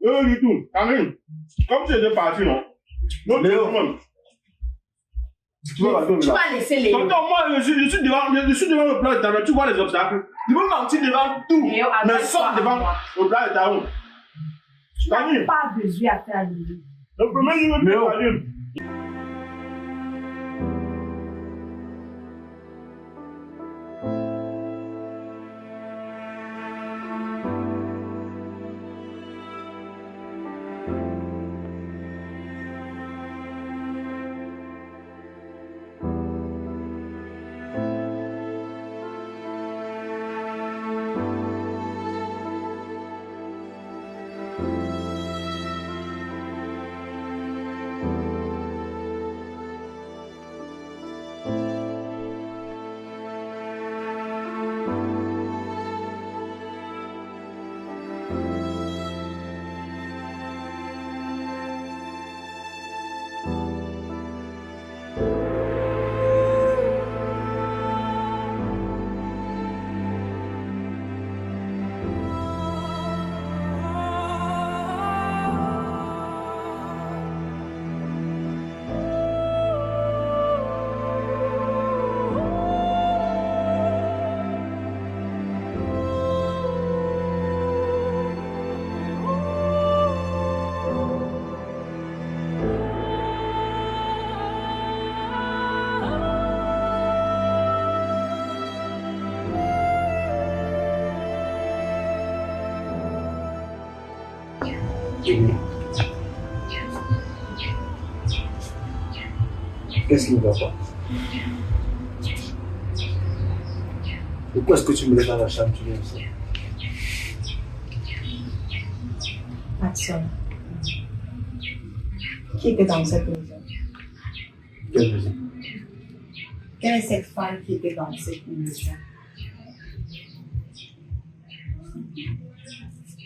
Du tout. Camille, comme tu étais parti, non? Léo. Tu vas laisser les. Tonton, moi, je suis devant le plat de talon. Tu vois les obstacles. Tu veux mentir devant tout. Mais sauf devant le plat de talon. Tu n'as pas besoin à faire lui. Le premier niveau de Léo. Qu'est-ce qui ne va pas? Pourquoi est-ce que tu me laisses dans la chambre? Tu viens ici? Matson. Qui était dans cette maison? Quelle maison? Quelle est cette femme qui était dans cette maison?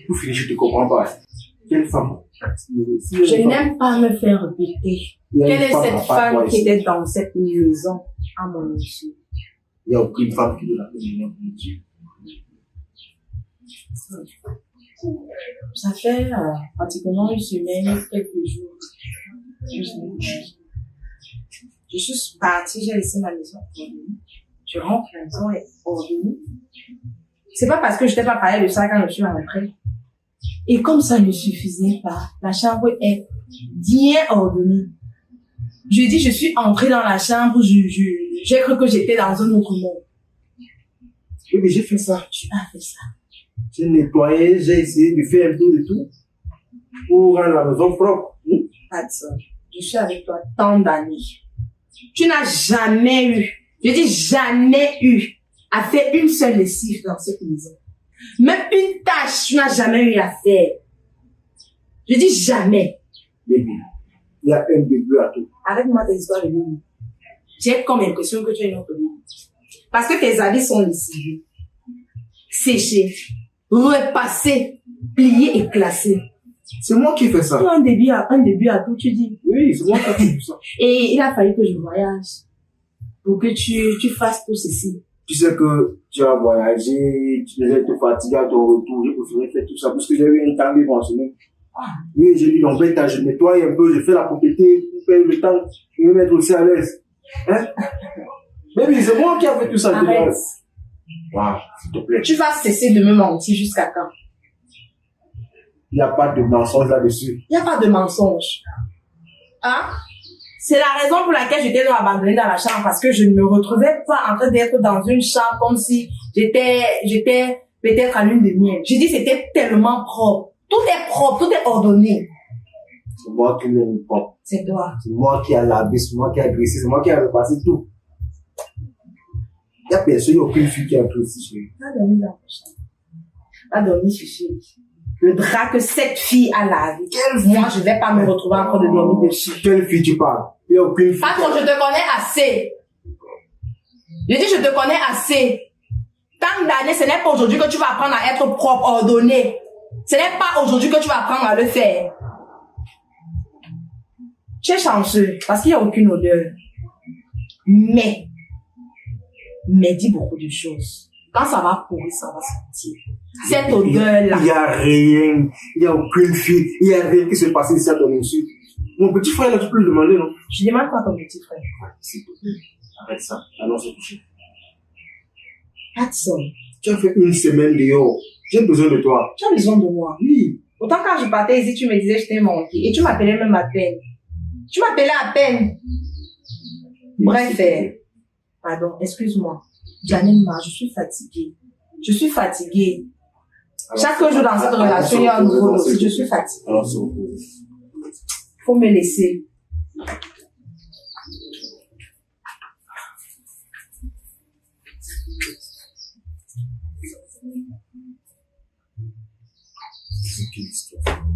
Pour finir, je ne te comprends pas. Quelle femme? Je n'aime pas me faire répéter. Quelle est cette femme qui était dans cette maison à mon monsieur? Il n'y a aucune femme qui est dans la maison. Ça fait pratiquement une semaine, quelques jours. Je suis partie, j'ai laissé ma maison ordonnée. Je rentre, la maison est ordonnée. C'est pas parce que je t'ai pas parlé de ça quand je suis rentrée. Et comme ça ne suffisait pas, la chambre est bien ordonnée. Je dis, je suis entrée dans la chambre, j'ai cru que j'étais dans un autre monde. Oui, mais j'ai fait ça. Tu as fait ça. J'ai nettoyé, j'ai essayé de faire un peu de tout pour rendre la maison propre. Hudson, je suis avec toi tant d'années. Tu n'as jamais eu, je dis jamais eu, à faire une seule lessive dans cette maison. Même une tâche, tu n'as jamais eu à faire. Je dis jamais. Baby, il y a un début à tout. Arrête-moi tes histoires de vie. J'ai comme l'impression que tu es une autre vie. Parce que tes habits sont lessivés, séchés, repassés, pliés et classés. C'est moi qui fais ça. Tu as un début à tout, tu dis. Oui, c'est moi qui fais ça. Et il a fallu que je voyage pour que tu fasses tout ceci. Tu sais que tu as voyagé, tu devais te fatiguer à ton retour, j'ai préféré faire tout ça parce que j'ai eu un temps libre en semaine. Oui, j'ai dit, donc, ben, je nettoie un peu, je fais la propriété pour faire le temps, je me mettre aussi à l'aise. Hein? Mais c'est moi qui ai fait tout ça. Arrête. Wow, s'il te plaît. Tu vas cesser de me mentir jusqu'à quand? Il n'y a pas de mensonge là-dessus. Il n'y a pas de mensonge. Hein? C'est la raison pour laquelle j'étais abandonnée dans la chambre, parce que je ne me retrouvais pas en train d'être dans une chambre comme si j'étais peut-être à lune de miel. J'ai dit c'était tellement propre. Tout est propre, tout est ordonné. C'est moi qui l'aime pas. C'est toi. C'est moi qui ai lavé, c'est moi qui ai agressé, c'est moi qui ai repassé tout. Il n'y a personne, il n'y a aucune fille qui a pris ici chez lui. Pas dormi dans la chambre. Pas dormi chez lui. Le drap que cette fille a lavé. Moi, je ne vais pas me retrouver encore de dormir dessus. Quelle fille tu parles? Il n'y a aucune fille. Attends, je te connais assez. Je dis, je te connais assez. Tant d'années, ce n'est pas aujourd'hui que tu vas apprendre à être propre, ordonné. Ce n'est pas aujourd'hui que tu vas apprendre à le faire. Tu es chanceux, parce qu'il n'y a aucune odeur. Mais dis beaucoup de choses. Quand ça va pourrir, ça va sortir. Cette odeur-là. Il n'y a rien. Il n'y a aucune fille. Il n'y a rien qui s'est passé ici à ton insu. Mon petit frère, là, tu peux lui demander, non? Je demande quoi à ton petit frère? S'il te plaît. Arrête ça. Allons se coucher. Hudson, Tu as fait une semaine dehors. J'ai besoin de toi. tu as besoin de moi. Oui. Autant quand je partais ici, tu me disais je t'ai manqué. Et tu m'appelais même à peine. Tu m'appelais à peine. Bref, pardon, excuse-moi. J'en ai marre, je suis fatiguée. Je suis fatiguée. Alors, Chaque jour dans cette relation, il y a un nouveau dossier. Je suis fatiguée. Alors, se repose. Faut me laisser. C'est quelle histoire?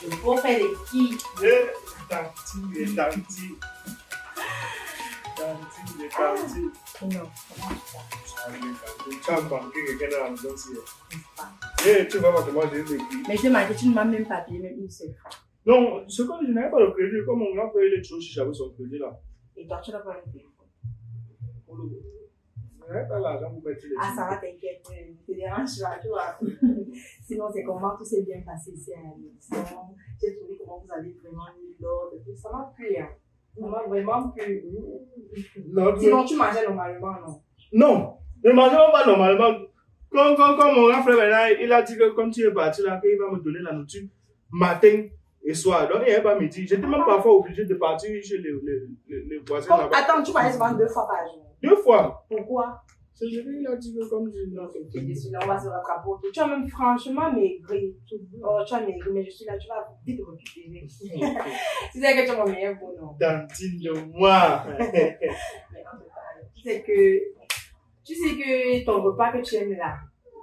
Le beau-frère de qui? Tanti. Non. Tu as manqué quelqu'un dans la maison aussi. Tu vas voir que moi j'ai vécu. Mais je m'as dit, tu ne m'as même pas payé même une seule fois. Non, c'est comme je n'avais pas le crédit. Comme mon grand frère il est trop si j'avais son crédit là. Et toi, tu n'as pas un téléphone. Je n'avais pas l'argent pour mettre les Ah, ça va, t'inquiète. Ne te dérange pas, tu vois. Sinon, c'est comment tout s'est bien passé ici à la maison. J'ai trouvé comment vous avez vraiment mis l'ordre. Ça m'a plu, hein. Ça m'a vraiment plu. Non, Sinon, tu mangeais normalement, non? non, ne mangeons pas normalement. Quand mon grand frère maintenant, il a dit que quand tu es parti là, qu'il va me donner la nourriture matin et soir. Donc il n'y avait pas midi. J'étais même parfois obligé de partir chez les voisins là-bas. Attends, tu mangeais souvent 2 fois par jour. 2 fois. Pourquoi? C'est lui, il a dit que comme je non, Je suis déçue, là, on va se rattraper. Tu as même franchement maigri. Oh, tu as maigri, mais je suis là, tu vas vite récupérer. Tu sais que tu es mon meilleur bonhomme. Dantine de moi. Mais en tout cas, tu sais que ton repas que tu aimes là,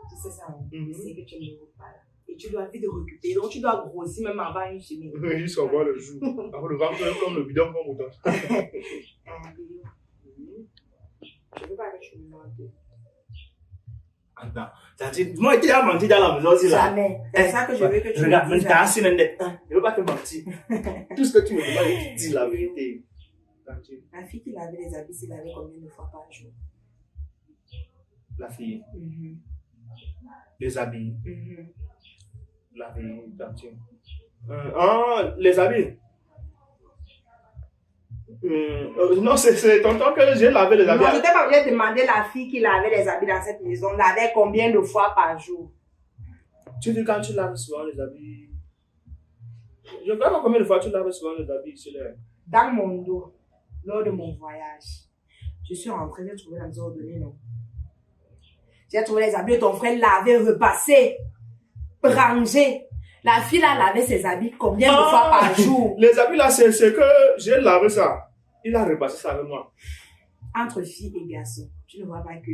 tu sais ça, tu sais que tu aimes le repas là. Et tu dois vite récupérer, donc tu dois grossir même avant une semaine. Oui, jusqu'à voir le jour. Après le ventre comme le bidon comme autant. Je veux pas que tu me mentes. Attends. C'est-à-dire, moi, tu as menti dans la maison aussi là. Jamais. C'est ça que je veux que tu me Regarde, dises. mais t'as assis dans des. Je ne veux pas te mentir. Tout ce que tu me demandes, tu dis la vérité. La fille qui lavait les habits, c'est lavée combien de fois par jour? La fille, les habits, Mm-hmm. la fille, Tantine. Les habits. Non, c'est tonton que j'ai lavé les habits. Non, je t'ai pas obligé de demander la fille qui lavait les habits dans cette maison, lavait combien de fois par jour? Tu dis quand tu laves souvent les habits. Je ne sais pas combien de fois tu laves souvent les habits ici là. Dans mon dos, lors de mon voyage, je suis rentrée, j'ai trouvé la maison ordonnée, non? J'ai trouvé les habits de ton frère lavés, repassés, rangés. La fille a lavé ses habits combien de fois par jour? Les habits là, c'est que j'ai lavé ça. Il a repassé ça avec moi. Entre filles et garçons, tu ne vois pas que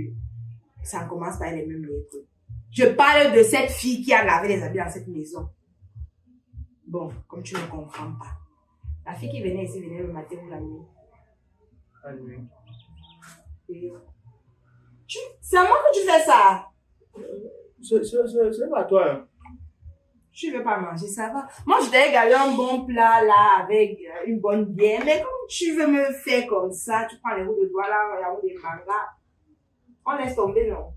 ça commence par les mêmes lettres. Je parle de cette fille qui a lavé les habits dans cette maison. Bon, comme tu ne comprends pas. La fille qui venait ici venait le matin ou la nuit. La nuit. C'est à moi que tu fais ça. C'est pas toi. Hein. Tu ne veux pas manger, ça va. Moi, je t'ai gardé un bon plat là avec une bonne bière. Mais comme tu veux me faire comme ça, tu prends les roues de doigts là, les roues de manga. On laisse tomber, non?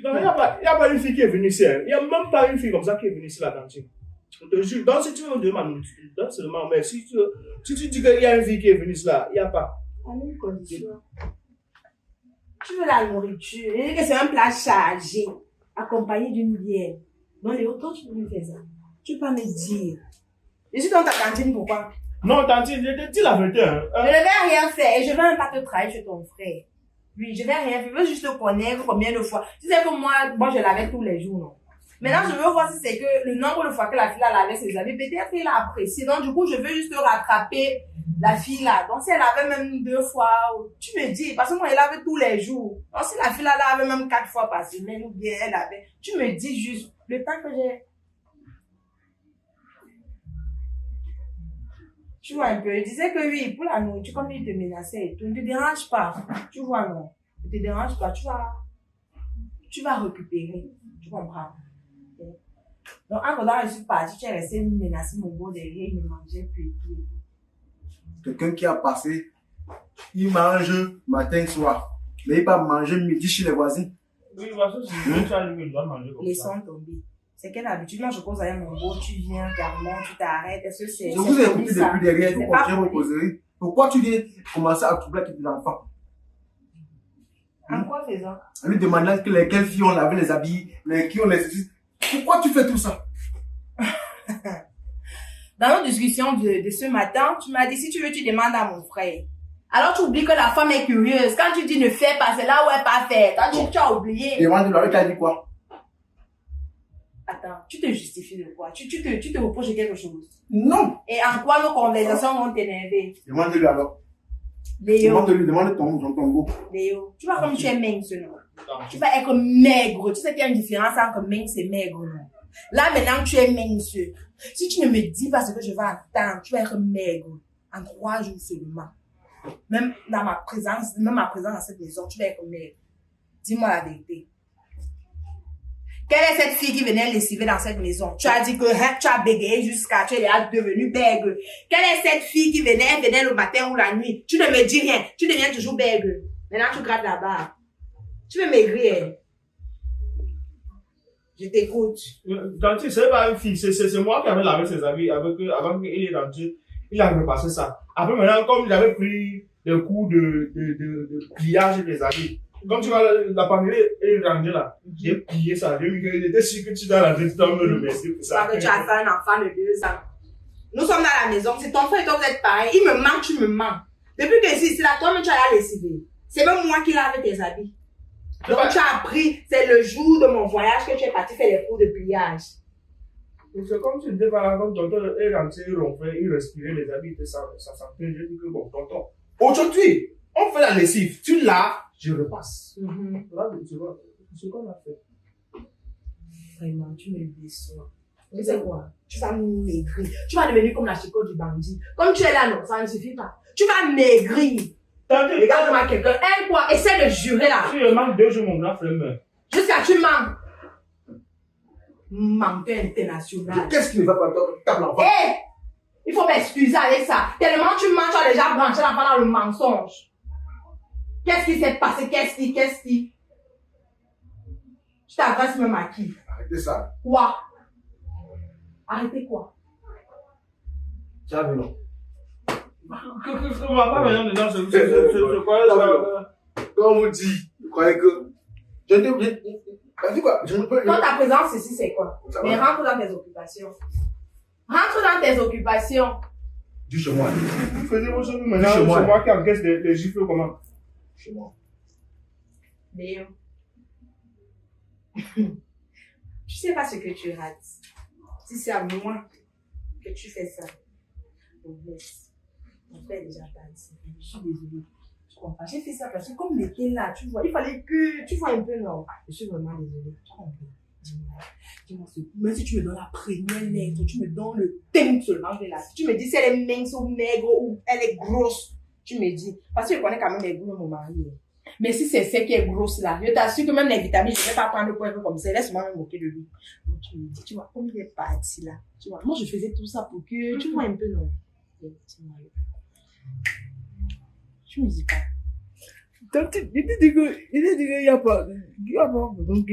Non, il n'y a pas une fille qui est venue ici. Il n'y a même pas une fille comme ça qui est venue ici, la cantine. Je te jure. Donc, si tu veux me demander ma nourriture, donne seulement. Mais si tu dis qu'il y a une fille qui est venue ici là, il n'y a pas. En une condition. Tu veux la nourriture. Et que c'est un plat chargé, accompagné d'une bière. Non, Léo, toi, tu peux me faire ça. Tu peux pas me dire. Je suis dans ta cantine, pourquoi? Non, tantine, je te dis la vérité. Hein. Je ne vais rien faire et je ne vais même pas te travailler chez ton frère. Oui, je vais rien faire. Je veux juste te connaître combien de fois. Tu sais que moi je lavais tous les jours, non? Maintenant, je veux voir si c'est que le nombre de fois que la fille a lavé ses habits, peut-être qu'elle a apprécié. Donc, du coup, je veux juste rattraper la fille là. Donc, si elle avait même 2 fois, tu me dis, parce que moi, elle lave tous les jours. Donc, si la fille là lave même 4 fois par semaine, ou bien elle avait, tu me dis juste le temps que j'ai. Tu vois un peu, il disait que oui, pour la nourriture, comme il te menaçait et tout, ne te dérange pas. Tu vois, non. Ne te dérange pas, tu vas récupérer. Tu comprends? Donc, en regardant, je suis partie, tu es resté menacer mon beau derrière, il me mangeait plus et tout. Quelqu'un qui a passé, il mange matin, soir. Mais il va manger midi chez les voisins. Oui, parce que si tu as lui, il doit manger comme ça. Laissons tomber. C'est quelle habitude? Moi, je cause avec mon beau, tu viens, carrément, tu t'arrêtes. Est-ce que c'est. Je vous ai écouté ça? depuis derrière, vous C'est pas continuez vos causeries. Pourquoi tu viens commencer à troubler avec l'enfant? En quoi faisant? En lui demandant lesquelles filles ont lavé les habits, qui ont les. Pourquoi tu fais tout ça? Dans notre discussion de ce matin, tu m'as dit, si tu veux, tu demandes à mon frère. Alors, tu oublies que la femme est curieuse. Quand tu dis ne fais pas, c'est là où elle pas fait. Tu as oublié. Demande-lui avec elle dit quoi? Attends, tu te justifies de quoi? Tu te reproches de quelque chose? Non! Et en quoi nos conversations vont t'énerver? Demande-lui alors. Léo, Demande ton go. Léo, tu vois comme tu es mince, non? Tu vas être maigre. Tu sais qu'il y a une différence entre mince et maigre, non? Là, maintenant, tu es mince. Si tu ne me dis pas ce que je vais attendre, tu vas être maigre. En 3 jours seulement. Même ma présence dans cette maison, tu vas être maigre. Dis-moi la vérité. Quelle est cette fille qui venait lessiver dans cette maison? Tu as dit que tu as bégayé jusqu'à tu es devenu maigre. Quelle est cette fille qui venait le matin ou la nuit? Tu ne me dis rien. Tu deviens toujours maigre. Maintenant, tu grattes la barre. Tu veux maigrir. Je t'écoute. Tanti, c'est pas une fille, c'est moi qui avais lavé ses habits avant qu'il est rentré. Il a repassé ça. Après, maintenant, comme il avait pris des coups de pliage des habits, comme tu vois, la pandémie est rangée là, j'ai plié ça. Il était sûr que tu dois rentrer, tu dois me remercier pour ça. Parce que tu as fait un enfant de 2 ans. Nous sommes dans la maison, c'est ton frère et toi, vous êtes pareil. Il me manque, tu me manques. Depuis que c'est là, toi-même, tu as la lessivé. C'est même moi qui lave tes habits. Donc, tu as appris, c'est le jour de mon voyage que tu es parti faire les cours de pliage. C'est comme si tu étais par là, comme tonton est rentré, il ronflait, il respirait les habits, ça sentait. J'ai dit que bon, tonton, aujourd'hui, on fait la lessive, tu laves, je repasse. Là, tu vois, c'est ce qu'on a fait. Vraiment, tu me déçois. Tu sais quoi? Tu vas maigrir. Tu vas devenir comme la chicotte du bandit. Comme tu es là, non, ça ne suffit pas. Tu vas maigrir. Regarde-moi quelqu'un. Elle, quoi? Essaie de jurer là. Si je manque 2 jours, mon grand frère meurt. Jusqu'à tu manques. Menteur international. Qu'est-ce qui ne va pas dans l'enfant? Hé! Il faut m'excuser avec ça. Tellement tu mens, tu as déjà branché l'enfant dans le mensonge. Qu'est-ce qui s'est passé? Qu'est-ce qui? Tu t'adresses même à qui? Arrêtez ça. Quoi? Arrêtez quoi? Tu as vu, non? On va pas venir dedans, c'est quoi ça? Comme on dit, vous croyez que. Je te dis. Vas-y quoi? Je ne peux Quand ta présence ici, c'est quoi? Mais rentre dans tes occupations. Rentre dans tes occupations. Dis chez moi. Vous faisiez vos choses maintenant, c'est moi qui encaisse les gifles comment? Chez moi. Léo. Tu sais pas ce que tu rates. Si c'est à moi que tu fais ça, on laisse. Mon frère est déjà parti. Je suis désolée. Tu comprends? J'ai fait ça parce que comme l'été là, tu vois, il fallait que tu vois un peu, non. Je suis vraiment désolée. Tu comprends? Dis-moi ce coup. Même si tu me donnes la première lettre, tu me donnes le thème seulement de la fille. Tu me dis si elle est mince ou maigre ou elle est grosse. Tu me dis. Parce que je connais quand même les goûts de mon mari. Mais si c'est celle qui est grosse là, je t'assure que même les vitamines, je ne vais pas prendre pour un peu comme ça. Laisse-moi me moquer de lui. Donc tu me dis, tu vois, comme il est parti là. Tu vois, moi je faisais tout ça pour que tu vois un peu, non? Tu me dis pas. Donc, il te dit qu'il n'y a pas. Donc,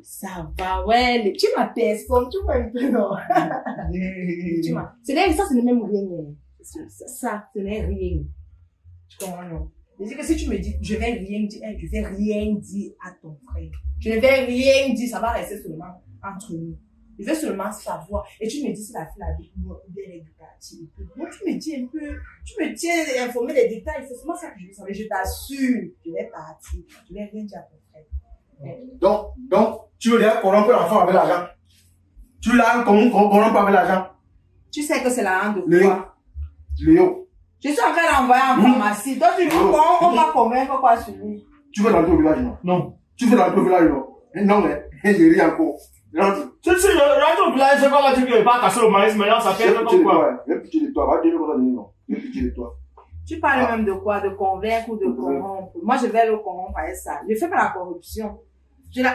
ça va, ouais. Tu m'appelles, tu vois un peu, non? Tu vois, ça, ce n'est même rien. Ça, ce n'est rien. Tu comprends, non? C'est-à-dire que si tu me dis, je vais rien dire à ton frère. Je ne vais rien dire, ça va rester seulement entre nous. Je veux seulement savoir. Et tu me dis si la fille a dit ou bien elle est partie. Donc tu me dis un peu, tu me tiens informé des détails. C'est seulement ça que je veux savoir. Je t'assure, je vais partir. Je vais rien dire à ton frère. Donc, tu veux dire corrompre l'enfant avec l'argent? Tu l'as corrompu avec l'argent. Tu sais que c'est l'argent de Léo. quoi? Léo. Je suis en train d'envoyer en pharmacie. Donc, on va convaincre quoi sur lui? Tu veux rentrer au village, non? Non. Tu veux rentrer au village, non? Non, mais j'ai ri encore. Rentre. Si rentre au village, c'est comme tu ne veux pas casser le maïs, maintenant ça fait comme quoi. J'ai pitié de toi. Va dire qu'on a donné, non. J'ai pitié de toi. Tu parles même de quoi? De convaincre ou de corrompre? Moi, je vais le corrompre avec ça. Je fais pas la corruption. Tu donnes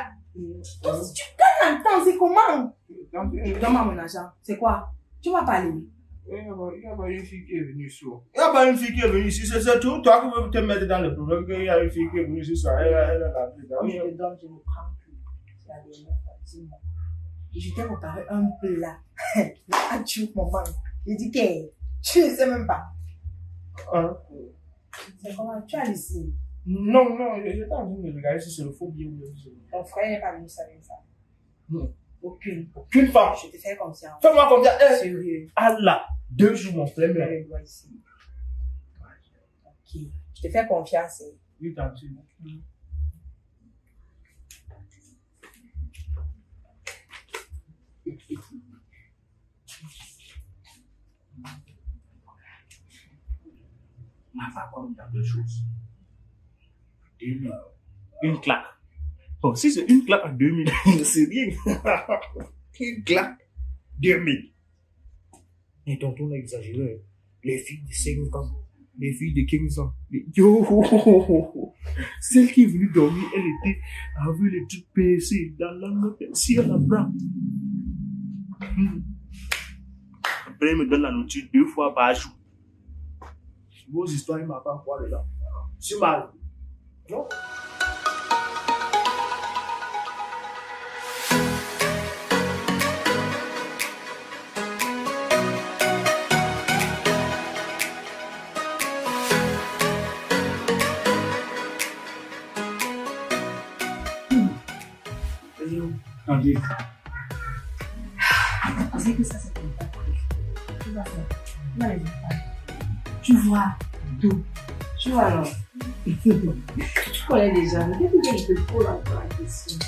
un temps, c'est comment? Donne-moi mon argent. C'est quoi? Tu vas parler. Il n'y a pas une fille qui est venue ici. Il n'y a pas une fille qui est venue ici. C'est tout. Toi qui veux te mettre dans le problème qu'il y a une fille qui est venue ici. Elle a la vie. Je te donne, je ne prends plus. C'est la dernière fois. Dis-moi. Et je t'ai préparé un plat. Là, tu mon banc. J'ai dit que tu ne sais même pas. C'est comment? Tu as laissé. Non, j'étais en train de regarder si c'est le faux billet ou le faux. Ton frère n'est pas venu savoir ça. Non. Aucune femme. Je te fais confiance. Fais-moi confiance. Sérieux. Allah. 2 jours, mon frère. Je le dois ici. Ok. Je te fais confiance. Oui, t'as dit. Ma femme, comme il y a 2 choses. 2000. Une claque. Bon, si c'est une claque à 2000, c'est rien. Une claque. 2000. Et tonton a exagéré. Les filles de 5 ans, les filles de 15 ans. Yo, celle qui est venue dormir, elle était avec les trucs percés dans la si elle a bras. Après, elle me donne la nourriture 2 fois par jour. Vos histoires, il m'a pas quoi dedans. C'est mal. Non? Tu sais que ça, c'est ton père. Tu vas faire. Tu vas les faire. Tu vois tout. Tu vois alors. Tu connais déjà. Mais qu'est-ce que je te pose encore la question?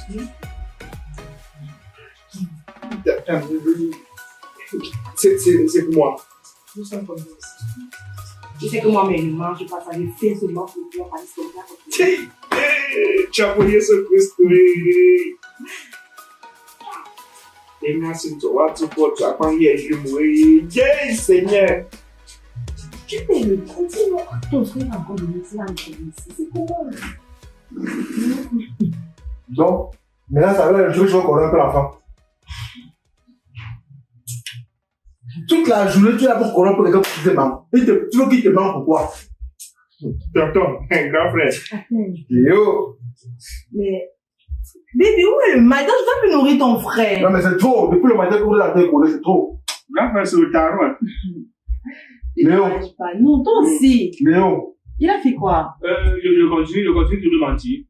C'est pour moi. Nous sommes comme ça. Tu sais que moi-même, je mange pas ça. Je fais seulement pour toi. Parce que tu as voyé ce Christ. Et merci de toi, tu as pas eu à mourir. Yes, Seigneur. Tu fais le continue. Ton frère a encore donné ça à ici. C'est comment? Donc, maintenant, ça veut dire que je veux corrompre l'enfant. Toute la journée, tu es là pour corrompre quelqu'un qui te manque. Tu veux qu'il te manque pourquoi? Tonton, un grand frère. Yo. Mais, bébé, où est le matin? Je dois plus nourrir ton frère. Non, mais c'est trop. Depuis le matin que vous êtes en train de coller, c'est trop. Grand frère, c'est le tarot. Léo. Non, toi aussi. Léo. Il a fait quoi? Je continue de le mentir.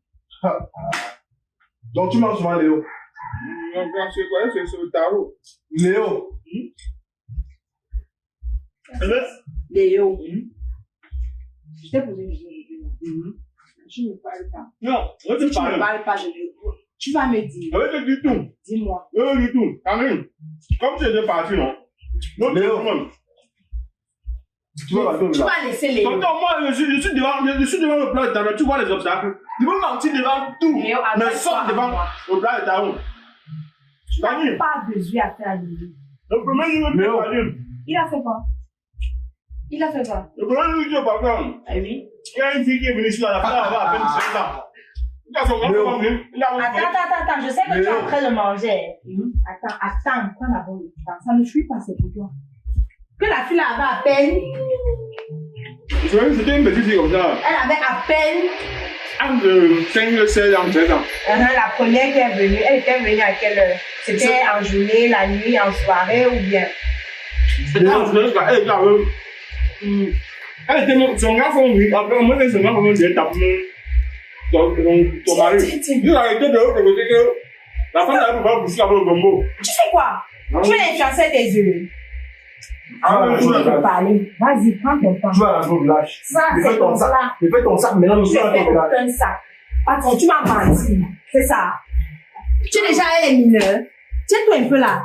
Donc, tu manges souvent, Léo. C'est quoi? C'est le tarot. Léo. Léo. Je t'ai posé une question. Je ne parle pas. Non, Si tu ne parles pas, tu vas me dire. Je vais te dire tout. Dis-moi. Je vais te dire tout. Camille, comme tu étais parti, non? Léo. Tu vas laisser Léo. Tonton, moi, je suis devant le plat de tarot. Tu vois les obstacles. Tu peux mentir devant tout. Léo, mais sauf devant le plat de tarot. Tu n'as pas besoin à faire Léo. Le premier jour, tu es parti. Il a fait quoi? Il a fait quoi? Le premier jour, tu es parti. Ah oui? Il y a une fille qui est venue ici, à la fin, elle va à peine 5 ans. Attends, je sais que tu es en train de manger. Attends, quoi d'abord le temps? Ça ne suit pas, c'est pour toi. Que la fille avait à peine. C'était une petite fille comme ça. Elle avait à peine. Entre 5, 16 ans, 13 ans. La première qui est venue, elle était venue à quelle heure? C'était en journée, la nuit, en soirée ou bien? C'était en journée, elle était avec. Elle était même, son gars, après, moi, son gars, comment dire, t'as ton mari. Il a été de l'autre côté que la femme n'avait pas poussé avec le gombo. Tu sais quoi? Tu es influencé tes yeux. Je peux parler. Vas-y, prends ton temps. Tu vas dans le village. Ça, c'est ton sac. Je fais ton sac, maintenant, je suis dans ton village. Un sac. Attends, tu m'as menti. C'est ça. Tu es déjà un mineur. Tiens-toi un peu là.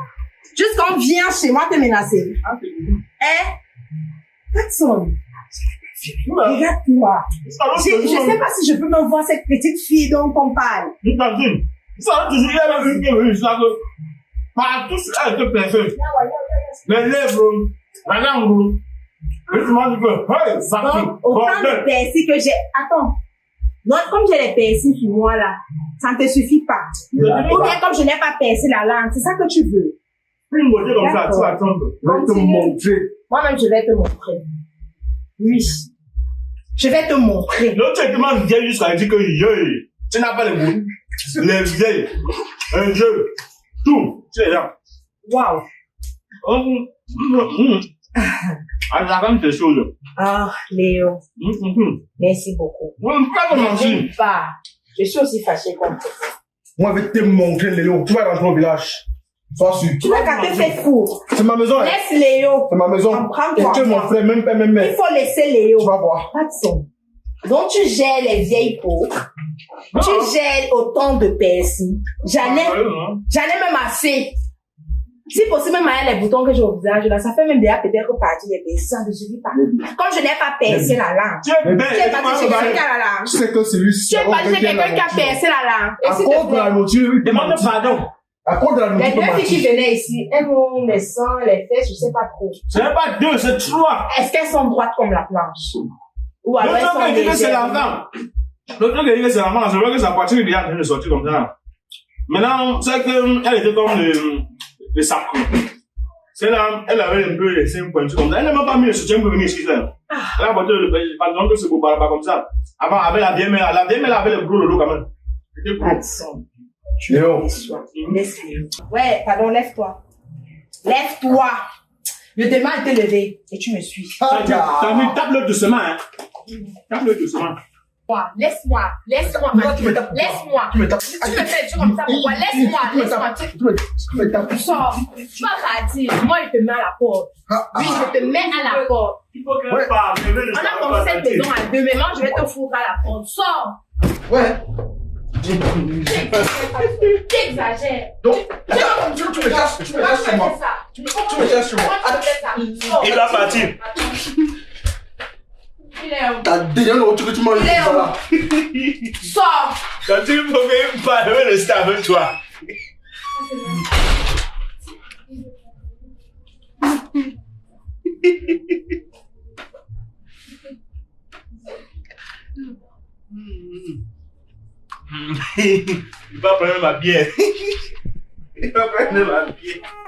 Juste quand on vient chez moi te menacer. Hein? Personne. Regarde-toi. Je sais pas si je peux me voir cette petite fille dont on parle. Ça, toujours, il y a une qui ça que, partout, elle te perfecte. Les lèvres, la langue, et tu m'as dit que, hey, ça Donc, autant de persil que j'ai. Attends. Donc, comme j'ai les persils sur moi là, ça ne te suffit pas. Ou bien comme je n'ai pas percé la langue, c'est ça que tu veux. Une beauté comme ça, tu vas attendre. Je vais te montrer. Moi-même, je vais te montrer. Oui. Je vais te montrer. L'autre, tu m'as vieille jusqu'à dire que, tu n'as pas les mots. Les vieilles, un jeu, tout, tu es là. Waouh. Ah, ça comme quelque chose. Ah, Léo. Merci beaucoup. Pas comment Je dire. n'aime pas. Je suis aussi fâchée comme toi. Moi, je vais te montrer, Léo. Tu vas rentrer au village. Sois sûr. Tu vas qu'à te faire fou. C'est ma maison, hein. Laisse Léo. C'est ma maison. Prends-toi. Et tu es mon frère, même père, même Il mère. faut laisser Léo. Tu vas voir. Pas de son. Donc, tu gères les vieilles peaux. Tu gères autant de persil. J'en ai même assez. Si possible, même avec les boutons que j'ai au visage, là, ça fait même déjà peut-être partie des persil, ça ne suffit pas. Comme je n'ai pas percé la langue. Tu es belle. Tu es parti chez quelqu'un qui a la langue. Tu sais que celui-ci. Tu es parti chez quelqu'un qui a percé la langue. Et À s'il cause te de la plaît, nourriture, oui. Demande pardon. À cause de la les nourriture, deux filles qui venaient ici, elles ont les seins, les fesses, je sais pas trop. Ce n'est pas deux, c'est trois. Est-ce qu'elles sont droites comme la planche? Ou alors elles L'autre sont qui dit que c'est légères? l'enfant. L'autre qui dit que c'est l'enfant, je vois que sa poitrine est déjà en train de sortir comme ça. Maintenant, c'est qu'elle était comme le sacre. C'est là, elle avait un peu les seins pointus comme ça. Elle n'a même pas mis le soutien pour venir ici, là. Elle a porté le pantalon que c'est pour pas comme ça. Avant, avec la vieille mère avait le gros lolo quand même. C'était cool. Pas de son. Léo. Laisse Léo. Ouais, pardon, lève-toi. Lève-toi. Je te demande de te lever et tu me suis. T'as mis, tape-le doucement, hein. Tape-le doucement. Laisse-moi. Pourquoi tu me tapes? Laisse-moi. Tu me tapes. Tu me fais des choses comme ça, pourquoi? Laisse-moi. Tu me tapes. Sors. Tu vas radir. Moi, je te mets à la porte. Oui, je te mets à la porte. Il faut qu'elle parle. On a commencé cette maison à deux, mais moi, je vais te foutre à la porte. Sors. Ouais. Tu exagères. Donc, attends, tu me cherches sur moi. Tu me cherches sur moi. Il va partir. T'as déjà nourriture que tu manges. Voilà. Sors. Quand tu veux même pas, je vais rester avec toi. Il va prendre ma bière. Il va prendre ma bière.